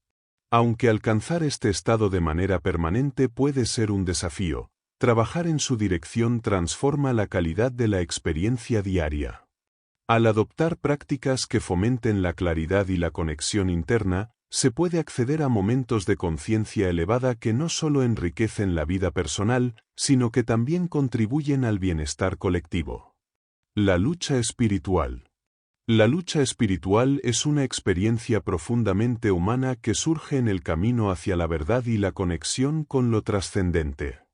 Aunque alcanzar este estado de manera permanente puede ser un desafío, trabajar en su dirección transforma la calidad de la experiencia diaria. Al adoptar prácticas que fomenten la claridad y la conexión interna, se puede acceder a momentos de conciencia elevada que no solo enriquecen la vida personal, sino que también contribuyen al bienestar colectivo. La lucha espiritual. La lucha espiritual es una experiencia profundamente humana que surge en el camino hacia la verdad y la conexión con lo trascendente.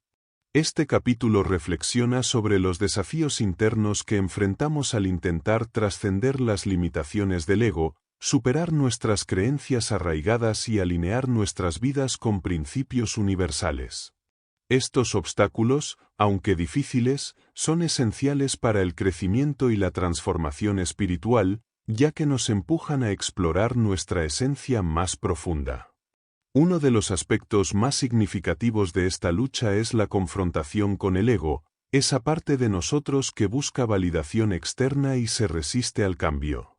Este capítulo reflexiona sobre los desafíos internos que enfrentamos al intentar trascender las limitaciones del ego, superar nuestras creencias arraigadas y alinear nuestras vidas con principios universales. Estos obstáculos, aunque difíciles, son esenciales para el crecimiento y la transformación espiritual, ya que nos empujan a explorar nuestra esencia más profunda. Uno de los aspectos más significativos de esta lucha es la confrontación con el ego, esa parte de nosotros que busca validación externa y se resiste al cambio.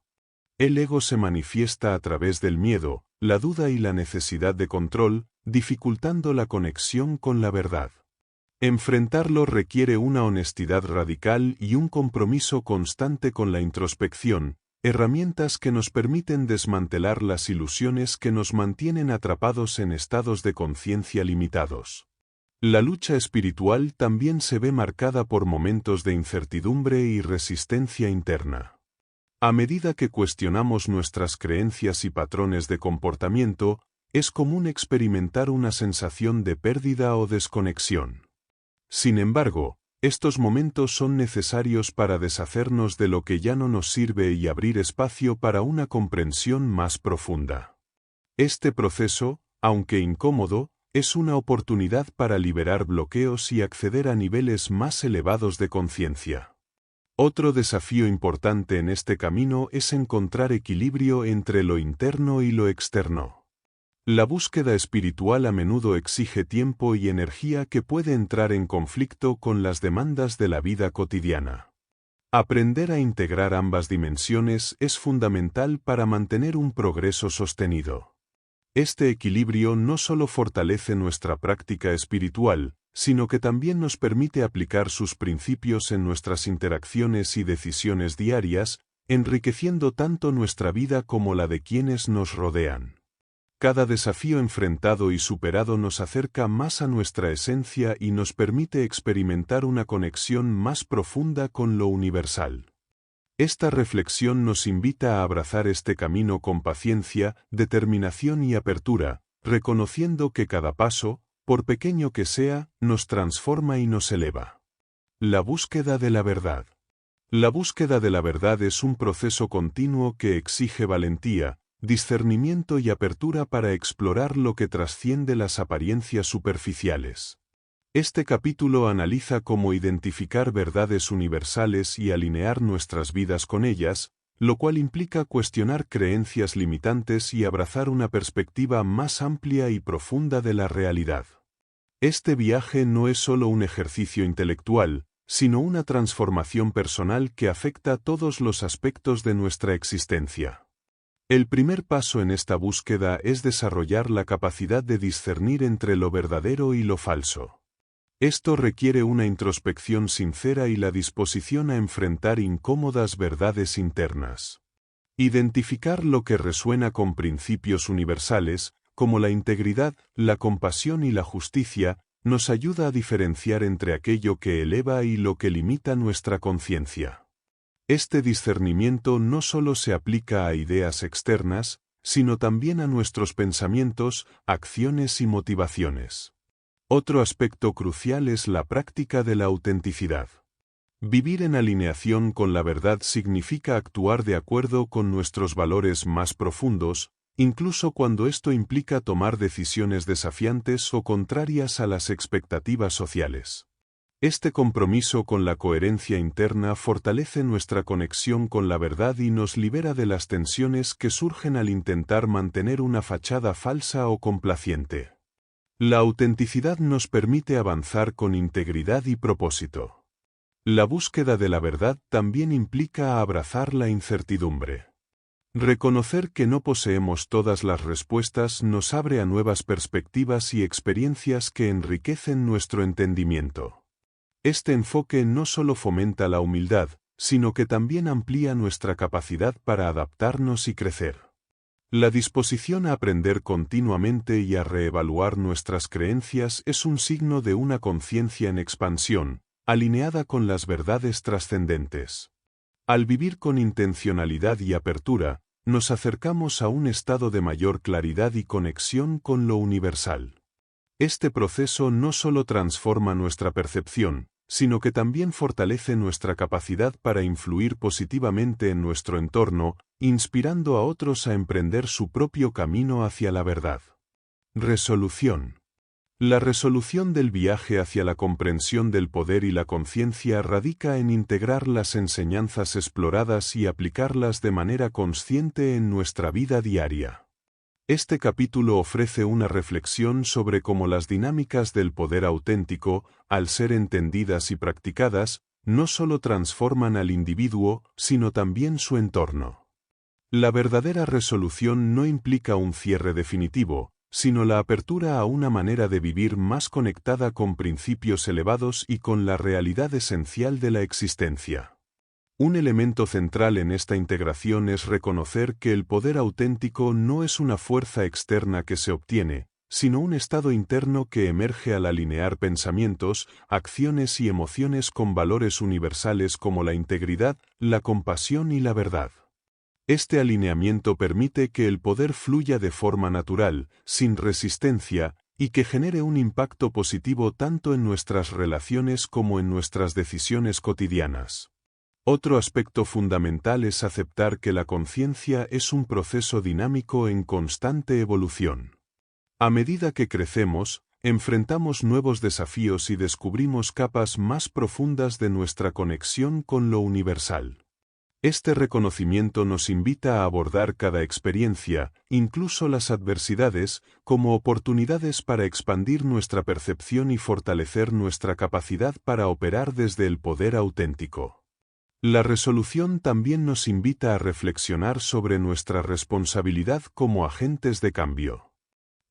El ego se manifiesta a través del miedo, la duda y la necesidad de control, dificultando la conexión con la verdad. Enfrentarlo requiere una honestidad radical y un compromiso constante con la introspección, herramientas que nos permiten desmantelar las ilusiones que nos mantienen atrapados en estados de conciencia limitados. La lucha espiritual también se ve marcada por momentos de incertidumbre y resistencia interna. A medida que cuestionamos nuestras creencias y patrones de comportamiento, es común experimentar una sensación de pérdida o desconexión. Sin embargo, Estos momentos son necesarios para deshacernos de lo que ya no nos sirve y abrir espacio para una comprensión más profunda. Este proceso, aunque incómodo, es una oportunidad para liberar bloqueos y acceder a niveles más elevados de conciencia. Otro desafío importante en este camino es encontrar equilibrio entre lo interno y lo externo. La búsqueda espiritual a menudo exige tiempo y energía que puede entrar en conflicto con las demandas de la vida cotidiana. Aprender a integrar ambas dimensiones es fundamental para mantener un progreso sostenido. Este equilibrio no solo fortalece nuestra práctica espiritual, sino que también nos permite aplicar sus principios en nuestras interacciones y decisiones diarias, enriqueciendo tanto nuestra vida como la de quienes nos rodean. Cada desafío enfrentado y superado nos acerca más a nuestra esencia y nos permite experimentar una conexión más profunda con lo universal. Esta reflexión nos invita a abrazar este camino con paciencia, determinación y apertura, reconociendo que cada paso, por pequeño que sea, nos transforma y nos eleva. La búsqueda de la verdad. La búsqueda de la verdad es un proceso continuo que exige valentía, discernimiento y apertura para explorar lo que trasciende las apariencias superficiales. Este capítulo analiza cómo identificar verdades universales y alinear nuestras vidas con ellas, lo cual implica cuestionar creencias limitantes y abrazar una perspectiva más amplia y profunda de la realidad. Este viaje no es solo un ejercicio intelectual, sino una transformación personal que afecta todos los aspectos de nuestra existencia. El primer paso en esta búsqueda es desarrollar la capacidad de discernir entre lo verdadero y lo falso. Esto requiere una introspección sincera y la disposición a enfrentar incómodas verdades internas. Identificar lo que resuena con principios universales, como la integridad, la compasión y la justicia, nos ayuda a diferenciar entre aquello que eleva y lo que limita nuestra conciencia. Este discernimiento no solo se aplica a ideas externas, sino también a nuestros pensamientos, acciones y motivaciones. Otro aspecto crucial es la práctica de la autenticidad. Vivir en alineación con la verdad significa actuar de acuerdo con nuestros valores más profundos, incluso cuando esto implica tomar decisiones desafiantes o contrarias a las expectativas sociales. Este compromiso con la coherencia interna fortalece nuestra conexión con la verdad y nos libera de las tensiones que surgen al intentar mantener una fachada falsa o complaciente. La autenticidad nos permite avanzar con integridad y propósito. La búsqueda de la verdad también implica abrazar la incertidumbre. Reconocer que no poseemos todas las respuestas nos abre a nuevas perspectivas y experiencias que enriquecen nuestro entendimiento. Este enfoque no solo fomenta la humildad, sino que también amplía nuestra capacidad para adaptarnos y crecer. La disposición a aprender continuamente y a reevaluar nuestras creencias es un signo de una conciencia en expansión, alineada con las verdades trascendentes. Al vivir con intencionalidad y apertura, nos acercamos a un estado de mayor claridad y conexión con lo universal. Este proceso no solo transforma nuestra percepción, sino que también fortalece nuestra capacidad para influir positivamente en nuestro entorno, inspirando a otros a emprender su propio camino hacia la verdad. Resolución. La resolución del viaje hacia la comprensión del poder y la conciencia radica en integrar las enseñanzas exploradas y aplicarlas de manera consciente en nuestra vida diaria. Este capítulo ofrece una reflexión sobre cómo las dinámicas del poder auténtico, al ser entendidas y practicadas, no solo transforman al individuo, sino también su entorno. La verdadera resolución no implica un cierre definitivo, sino la apertura a una manera de vivir más conectada con principios elevados y con la realidad esencial de la existencia. Un elemento central en esta integración es reconocer que el poder auténtico no es una fuerza externa que se obtiene, sino un estado interno que emerge al alinear pensamientos, acciones y emociones con valores universales como la integridad, la compasión y la verdad. Este alineamiento permite que el poder fluya de forma natural, sin resistencia, y que genere un impacto positivo tanto en nuestras relaciones como en nuestras decisiones cotidianas. Otro aspecto fundamental es aceptar que la conciencia es un proceso dinámico en constante evolución. A medida que crecemos, enfrentamos nuevos desafíos y descubrimos capas más profundas de nuestra conexión con lo universal. Este reconocimiento nos invita a abordar cada experiencia, incluso las adversidades, como oportunidades para expandir nuestra percepción y fortalecer nuestra capacidad para operar desde el poder auténtico. La resolución también nos invita a reflexionar sobre nuestra responsabilidad como agentes de cambio.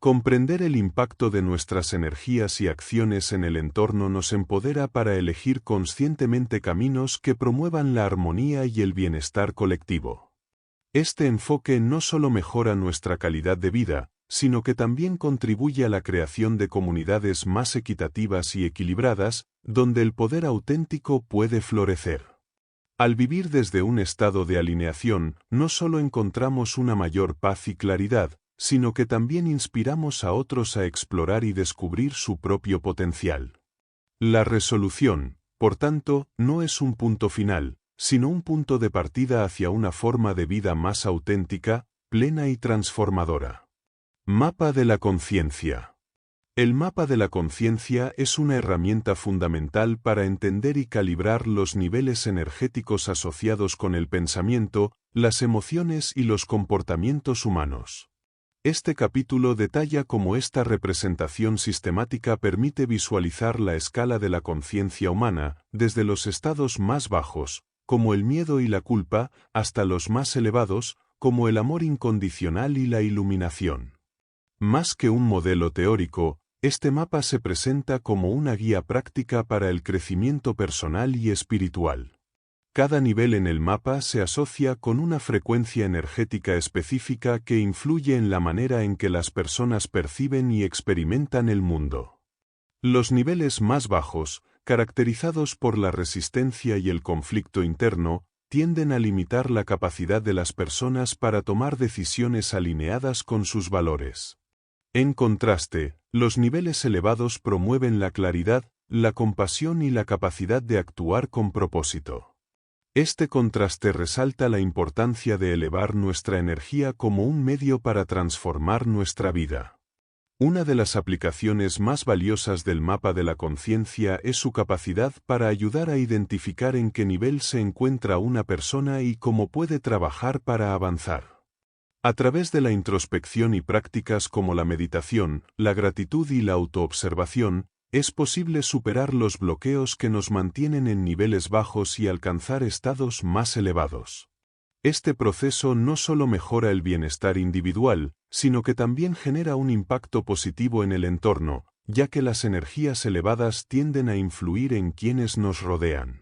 Comprender el impacto de nuestras energías y acciones en el entorno nos empodera para elegir conscientemente caminos que promuevan la armonía y el bienestar colectivo. Este enfoque no solo mejora nuestra calidad de vida, sino que también contribuye a la creación de comunidades más equitativas y equilibradas, donde el poder auténtico puede florecer. Al vivir desde un estado de alineación, no solo encontramos una mayor paz y claridad, sino que también inspiramos a otros a explorar y descubrir su propio potencial. La resolución, por tanto, no es un punto final, sino un punto de partida hacia una forma de vida más auténtica, plena y transformadora. Mapa de la conciencia. El mapa de la conciencia es una herramienta fundamental para entender y calibrar los niveles energéticos asociados con el pensamiento, las emociones y los comportamientos humanos. Este capítulo detalla cómo esta representación sistemática permite visualizar la escala de la conciencia humana, desde los estados más bajos, como el miedo y la culpa, hasta los más elevados, como el amor incondicional y la iluminación. Más que un modelo teórico, este mapa se presenta como una guía práctica para el crecimiento personal y espiritual. Cada nivel en el mapa se asocia con una frecuencia energética específica que influye en la manera en que las personas perciben y experimentan el mundo. Los niveles más bajos, caracterizados por la resistencia y el conflicto interno, tienden a limitar la capacidad de las personas para tomar decisiones alineadas con sus valores. En contraste, los niveles elevados promueven la claridad, la compasión y la capacidad de actuar con propósito. Este contraste resalta la importancia de elevar nuestra energía como un medio para transformar nuestra vida. Una de las aplicaciones más valiosas del mapa de la conciencia es su capacidad para ayudar a identificar en qué nivel se encuentra una persona y cómo puede trabajar para avanzar. A través de la introspección y prácticas como la meditación, la gratitud y la autoobservación, es posible superar los bloqueos que nos mantienen en niveles bajos y alcanzar estados más elevados. Este proceso no solo mejora el bienestar individual, sino que también genera un impacto positivo en el entorno, ya que las energías elevadas tienden a influir en quienes nos rodean.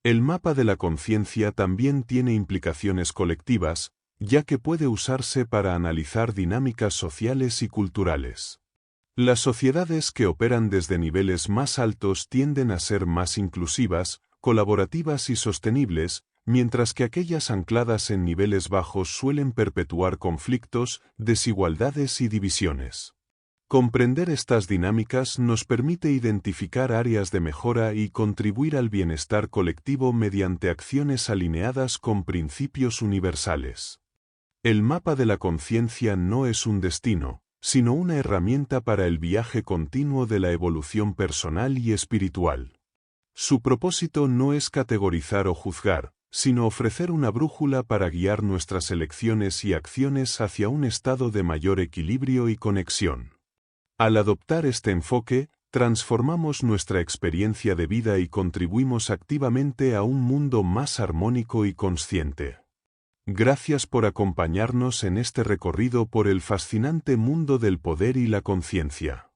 El mapa de la conciencia también tiene implicaciones colectivas, ya que puede usarse para analizar dinámicas sociales y culturales. Las sociedades que operan desde niveles más altos tienden a ser más inclusivas, colaborativas y sostenibles, mientras que aquellas ancladas en niveles bajos suelen perpetuar conflictos, desigualdades y divisiones. Comprender estas dinámicas nos permite identificar áreas de mejora y contribuir al bienestar colectivo mediante acciones alineadas con principios universales. El mapa de la conciencia no es un destino, sino una herramienta para el viaje continuo de la evolución personal y espiritual. Su propósito no es categorizar o juzgar, sino ofrecer una brújula para guiar nuestras elecciones y acciones hacia un estado de mayor equilibrio y conexión. Al adoptar este enfoque, transformamos nuestra experiencia de vida y contribuimos activamente a un mundo más armónico y consciente. Gracias por acompañarnos en este recorrido por el fascinante mundo del poder y la conciencia.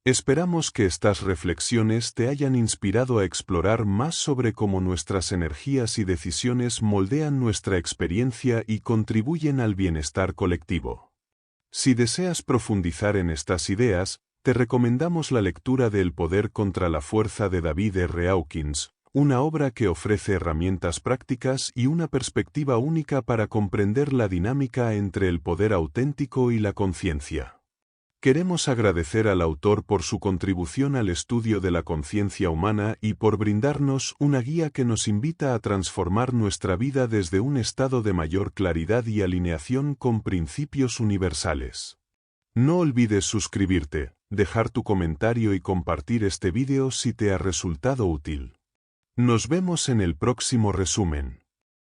Esperamos que estas reflexiones te hayan inspirado a explorar más sobre cómo nuestras energías y decisiones moldean nuestra experiencia y contribuyen al bienestar colectivo. Si deseas profundizar en estas ideas, te recomendamos la lectura de El poder contra la fuerza de David R. Hawkins, una obra que ofrece herramientas prácticas y una perspectiva única para comprender la dinámica entre el poder auténtico y la conciencia. Queremos agradecer al autor por su contribución al estudio de la conciencia humana y por brindarnos una guía que nos invita a transformar nuestra vida desde un estado de mayor claridad y alineación con principios universales. No olvides suscribirte, dejar tu comentario y compartir este vídeo si te ha resultado útil. Nos vemos en el próximo resumen.